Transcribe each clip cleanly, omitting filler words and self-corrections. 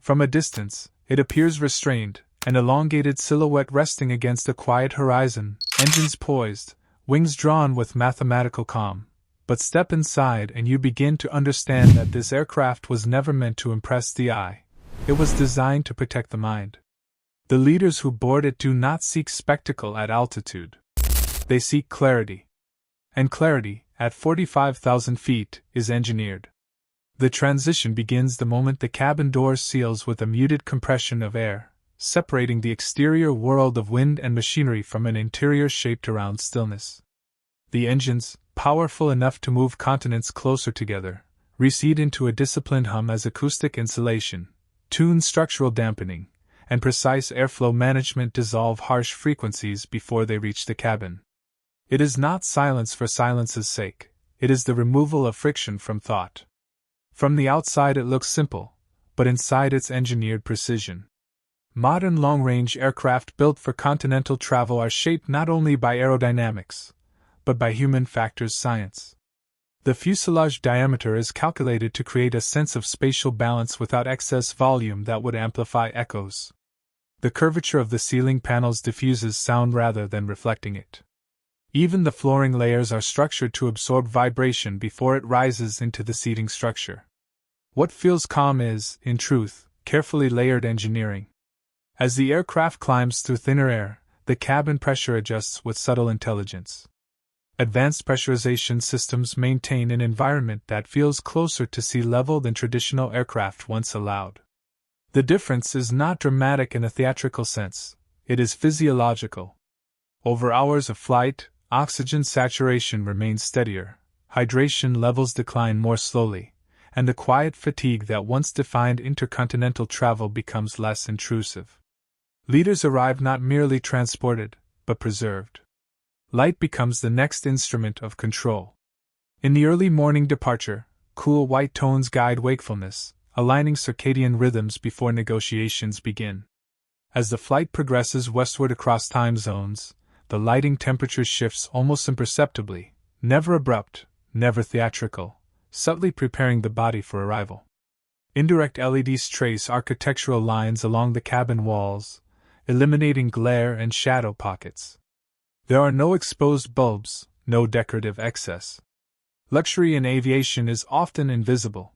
From a distance, it appears restrained, an elongated silhouette resting against a quiet horizon, engines poised, wings drawn with mathematical calm. But step inside and you begin to understand that this aircraft was never meant to impress the eye. It was designed to protect the mind. The leaders who board it do not seek spectacle at altitude. They seek clarity. And clarity, at 45,000 feet, is engineered. The transition begins the moment the cabin door seals with a muted compression of air, separating the exterior world of wind and machinery from an interior shaped around stillness. The engines, powerful enough to move continents closer together, recede into a disciplined hum as acoustic insulation, tuned structural dampening, and precise airflow management dissolve harsh frequencies before they reach the cabin. It is not silence for silence's sake, it is the removal of friction from thought. From the outside it looks simple, but inside it's engineered precision. Modern long-range aircraft built for continental travel are shaped not only by aerodynamics, but by human factors science. The fuselage diameter is calculated to create a sense of spatial balance without excess volume that would amplify echoes. The curvature of the ceiling panels diffuses sound rather than reflecting it. Even the flooring layers are structured to absorb vibration before it rises into the seating structure. What feels calm is, in truth, carefully layered engineering. As the aircraft climbs through thinner air, the cabin pressure adjusts with subtle intelligence. Advanced pressurization systems maintain an environment that feels closer to sea level than traditional aircraft once allowed. The difference is not dramatic in a theatrical sense, it is physiological. Over hours of flight, oxygen saturation remains steadier, hydration levels decline more slowly, and the quiet fatigue that once defined intercontinental travel becomes less intrusive. Leaders arrive not merely transported, but preserved. Light becomes the next instrument of control. In the early morning departure, cool white tones guide wakefulness, aligning circadian rhythms before negotiations begin. As the flight progresses westward across time zones, the lighting temperature shifts almost imperceptibly, never abrupt, never theatrical, subtly preparing the body for arrival. Indirect LEDs trace architectural lines along the cabin walls, eliminating glare and shadow pockets. There are no exposed bulbs, no decorative excess. Luxury in aviation is often invisible.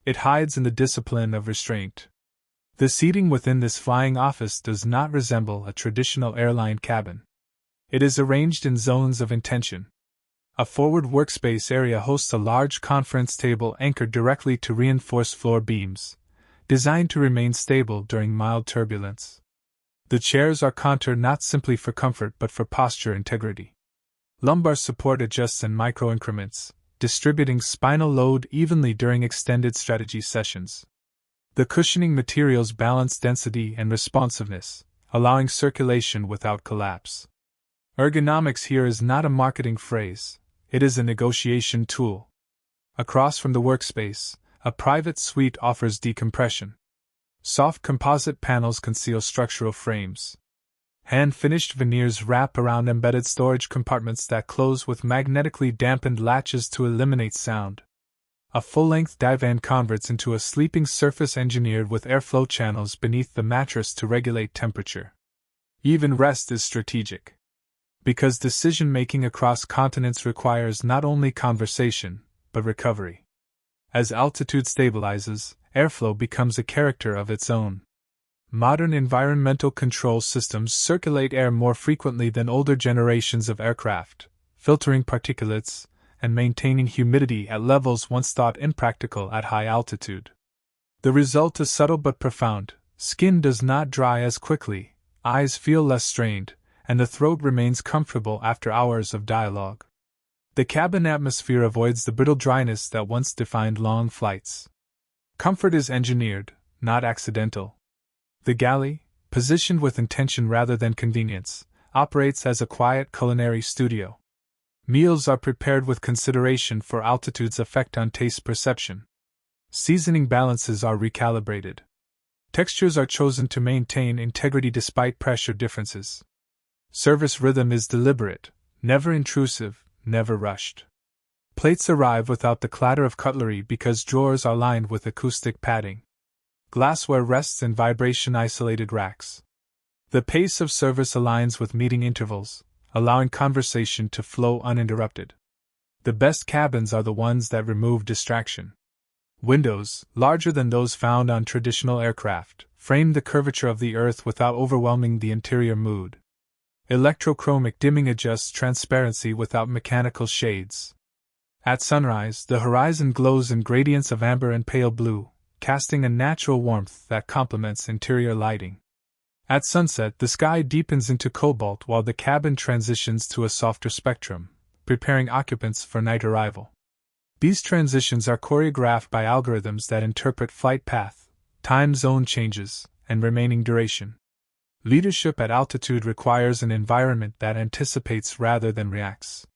It hides in the discipline of restraint. The seating within this flying office does not resemble a traditional airline cabin. It is arranged in zones of intention. A forward workspace area hosts a large conference table anchored directly to reinforced floor beams, designed to remain stable during mild turbulence. The chairs are contoured not simply for comfort but for posture integrity. Lumbar support adjusts in micro-increments, distributing spinal load evenly during extended strategy sessions. The cushioning materials balance density and responsiveness, allowing circulation without collapse. Ergonomics here is not a marketing phrase, it is a negotiation tool. Across from the workspace, a private suite offers decompression. Soft composite panels conceal structural frames. Hand-finished veneers wrap around embedded storage compartments that close with magnetically dampened latches to eliminate sound. A full-length divan converts into a sleeping surface engineered with airflow channels beneath the mattress to regulate temperature. Even rest is strategic. Because decision-making across continents requires not only conversation, but recovery. As altitude stabilizes, airflow becomes a character of its own. Modern environmental control systems circulate air more frequently than older generations of aircraft, filtering particulates and maintaining humidity at levels once thought impractical at high altitude. The result is subtle but profound. Skin does not dry as quickly, eyes feel less strained, and the throat remains comfortable after hours of dialogue. The cabin atmosphere avoids the brittle dryness that once defined long flights. Comfort is engineered, not accidental. The galley, positioned with intention rather than convenience, operates as a quiet culinary studio. Meals are prepared with consideration for altitude's effect on taste perception. Seasoning balances are recalibrated. Textures are chosen to maintain integrity despite pressure differences. Service rhythm is deliberate, never intrusive, never rushed. Plates arrive without the clatter of cutlery because drawers are lined with acoustic padding. glassware rests in vibration-isolated racks. The pace of service aligns with meeting intervals, allowing conversation to flow uninterrupted. The best cabins are the ones that remove distraction. Windows, larger than those found on traditional aircraft, frame the curvature of the Earth without overwhelming the interior mood. Electrochromic dimming adjusts transparency without mechanical shades. At sunrise, the horizon glows in gradients of amber and pale blue, casting a natural warmth that complements interior lighting. At sunset, the sky deepens into cobalt while the cabin transitions to a softer spectrum, preparing occupants for night arrival. These transitions are choreographed by algorithms that interpret flight path, time zone changes, and remaining duration. Leadership at altitude requires an environment that anticipates rather than reacts.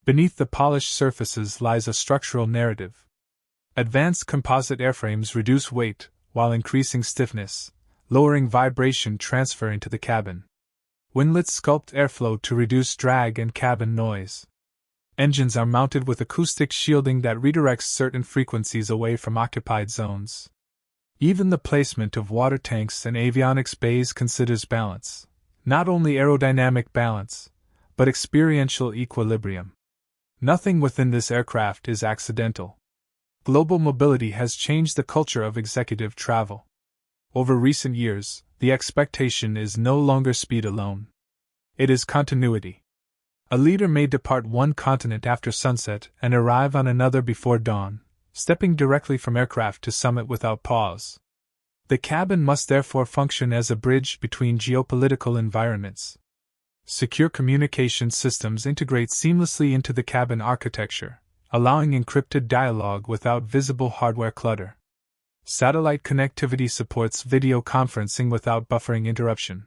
Beneath the polished surfaces lies a structural narrative. Advanced composite airframes reduce weight while increasing stiffness, lowering vibration transfer into the cabin. Windlets sculpt airflow to reduce drag and cabin noise. Engines are mounted with acoustic shielding that redirects certain frequencies away from occupied zones. Even the placement of water tanks and avionics bays considers balance, not only aerodynamic balance, but experiential equilibrium. Nothing within this aircraft is accidental. Global mobility has changed the culture of executive travel. Over recent years, the expectation is no longer speed alone. It is continuity. A leader may depart one continent after sunset and arrive on another before dawn, stepping directly from aircraft to summit without pause. The cabin must therefore function as a bridge between geopolitical environments. Secure communication systems integrate seamlessly into the cabin architecture, allowing encrypted dialogue without visible hardware clutter. Satellite connectivity supports video conferencing without buffering interruption.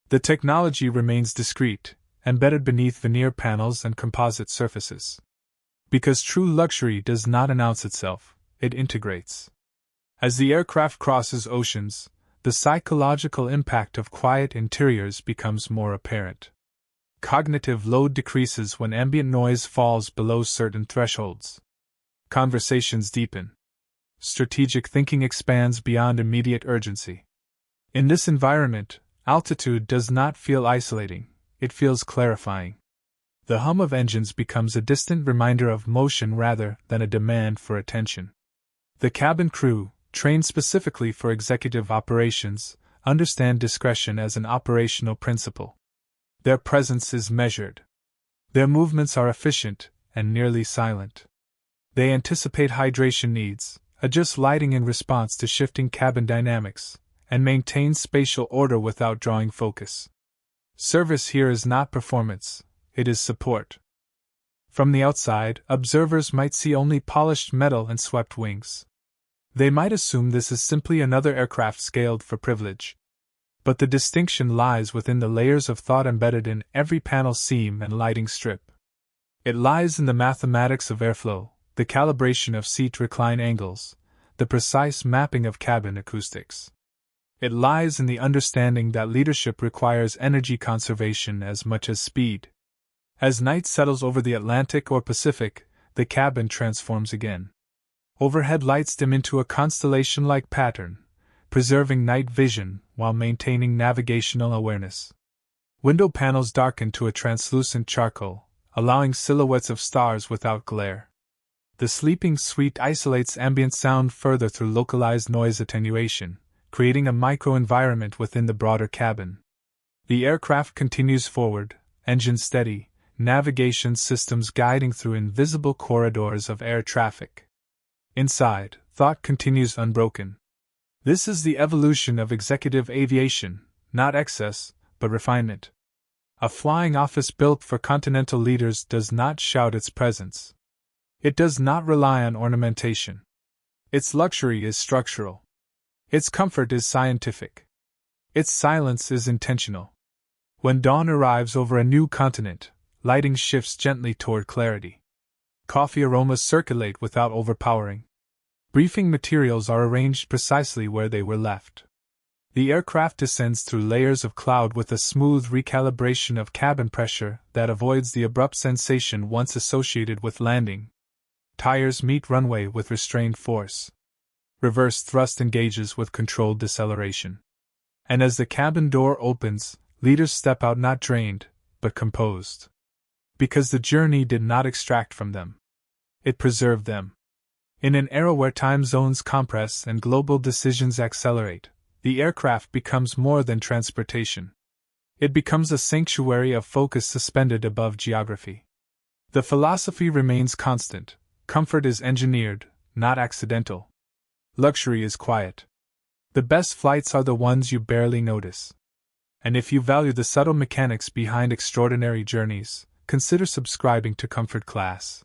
The technology remains discreet, embedded beneath veneer panels and composite surfaces. Because true luxury does not announce itself, it integrates. As the aircraft crosses oceans, the psychological impact of quiet interiors becomes more apparent. Cognitive load decreases when ambient noise falls below certain thresholds. Conversations deepen. Strategic thinking expands beyond immediate urgency. In this environment, altitude does not feel isolating, it feels clarifying. The hum of engines becomes a distant reminder of motion rather than a demand for attention. The cabin crew, trained specifically for executive operations, understand discretion as an operational principle. Their presence is measured. Their movements are efficient and nearly silent. They anticipate hydration needs, adjust lighting in response to shifting cabin dynamics, and maintain spatial order without drawing focus. Service here is not performance, it is support. From the outside, observers might see only polished metal and swept wings. They might assume this is simply another aircraft scaled for privilege. But the distinction lies within the layers of thought embedded in every panel seam and lighting strip. It lies in the mathematics of airflow, the calibration of seat recline angles, the precise mapping of cabin acoustics. It lies in the understanding that leadership requires energy conservation as much as speed. As night settles over the Atlantic or Pacific, the cabin transforms again. Overhead lights dim into a constellation-like pattern, preserving night vision while maintaining navigational awareness. Window panels darken to a translucent charcoal, allowing silhouettes of stars without glare. The sleeping suite isolates ambient sound further through localized noise attenuation, creating a microenvironment within the broader cabin. The aircraft continues forward, engine steady, navigation systems guiding through invisible corridors of air traffic. Inside, thought continues unbroken. This is the evolution of executive aviation, not excess, but refinement. A flying office built for continental leaders does not shout its presence. It does not rely on ornamentation. Its luxury is structural. Its comfort is scientific. Its silence is intentional. When dawn arrives over a new continent, lighting shifts gently toward clarity. Coffee aromas circulate without overpowering. Briefing materials are arranged precisely where they were left. The aircraft descends through layers of cloud with a smooth recalibration of cabin pressure that avoids the abrupt sensation once associated with landing. Tires meet runway with restrained force. Reverse thrust engages with controlled deceleration. And as the cabin door opens, leaders step out not drained, but composed. Because the journey did not extract from them. It preserved them. In an era where time zones compress and global decisions accelerate, the aircraft becomes more than transportation. It becomes a sanctuary of focus suspended above geography. The philosophy remains constant: comfort is engineered, not accidental. Luxury is quiet. The best flights are the ones you barely notice. And if you value the subtle mechanics behind extraordinary journeys, consider subscribing to Comfort Class.